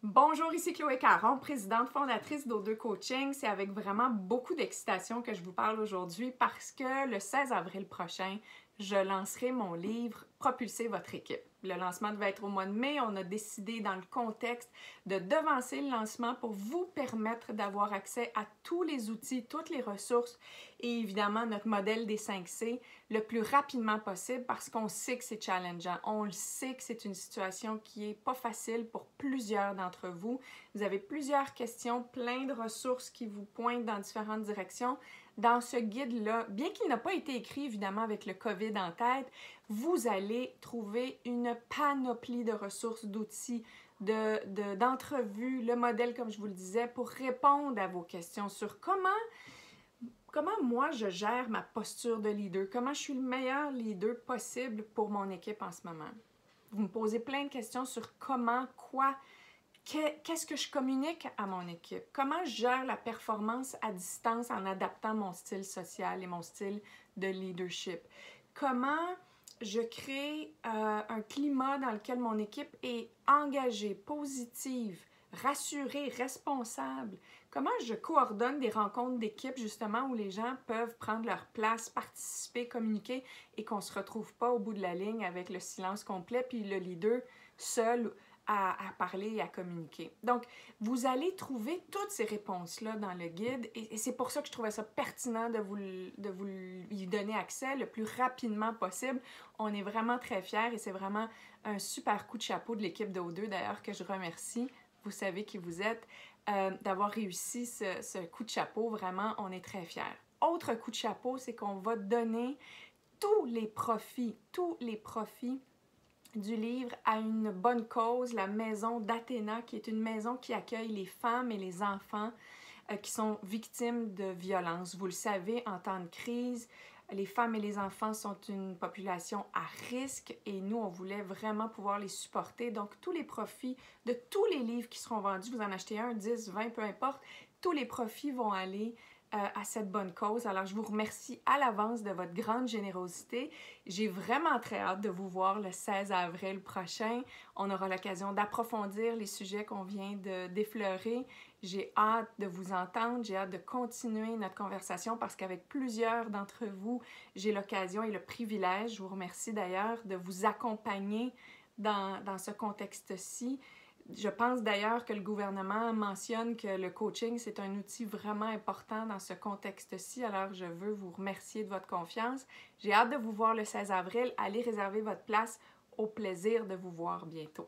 Bonjour, ici Chloé Caron, présidente fondatrice d'O2 Coaching. C'est avec vraiment beaucoup d'excitation que je vous parle aujourd'hui parce que le 16 avril prochain, je lancerai mon livre Propulser votre équipe. Le lancement devait être au mois de mai. On a décidé dans le contexte de devancer le lancement pour vous permettre d'avoir accès à tous les outils, toutes les ressources et évidemment notre modèle des 5C le plus rapidement possible parce qu'on sait que c'est challengeant. On le sait que c'est une situation qui n'est pas facile pour plusieurs d'entre vous. Vous avez plusieurs questions, plein de ressources qui vous pointent dans différentes directions. Dans ce guide-là, bien qu'il n'a pas été écrit évidemment avec le COVID en tête, vous allez trouver une panoplie de ressources, d'outils, d'entrevues, le modèle, comme je vous le disais, pour répondre à vos questions sur comment moi je gère ma posture de leader, comment je suis le meilleur leader possible pour mon équipe en ce moment. Vous me posez plein de questions sur comment, quoi, qu'est-ce que je communique à mon équipe? Comment je gère la performance à distance en adaptant mon style social et mon style de leadership? Comment je crée un climat dans lequel mon équipe est engagée, positive, rassurée, responsable? Comment je coordonne des rencontres d'équipe justement où les gens peuvent prendre leur place, participer, communiquer et qu'on ne se retrouve pas au bout de la ligne avec le silence complet puis le leader seul à parler et à communiquer. Donc, vous allez trouver toutes ces réponses-là dans le guide et c'est pour ça que je trouvais ça pertinent de vous y donner accès le plus rapidement possible. On est vraiment très fiers et c'est vraiment un super coup de chapeau de l'équipe d'O2 d'ailleurs que je remercie. Vous savez qui vous êtes, d'avoir réussi ce coup de chapeau. Vraiment, on est très fiers. Autre coup de chapeau, c'est qu'on va donner tous les profits du livre à une bonne cause, la maison d'Athéna, qui est une maison qui accueille les femmes et les enfants qui sont victimes de violences. Vous le savez, en temps de crise, les femmes et les enfants sont une population à risque et nous, on voulait vraiment pouvoir les supporter. Donc, tous les profits de tous les livres qui seront vendus, vous en achetez un, 10, 20, peu importe, tous les profits vont aller à cette bonne cause. Alors, je vous remercie à l'avance de votre grande générosité. J'ai vraiment très hâte de vous voir le 16 avril prochain. On aura l'occasion d'approfondir les sujets qu'on vient d'effleurer. J'ai hâte de vous entendre, j'ai hâte de continuer notre conversation parce qu'avec plusieurs d'entre vous, j'ai l'occasion et le privilège, je vous remercie d'ailleurs, de vous accompagner dans ce contexte-ci. Je pense d'ailleurs que le gouvernement mentionne que le coaching, c'est un outil vraiment important dans ce contexte-ci. Alors, je veux vous remercier de votre confiance. J'ai hâte de vous voir le 16 avril. Allez réserver votre place. Au plaisir de vous voir bientôt.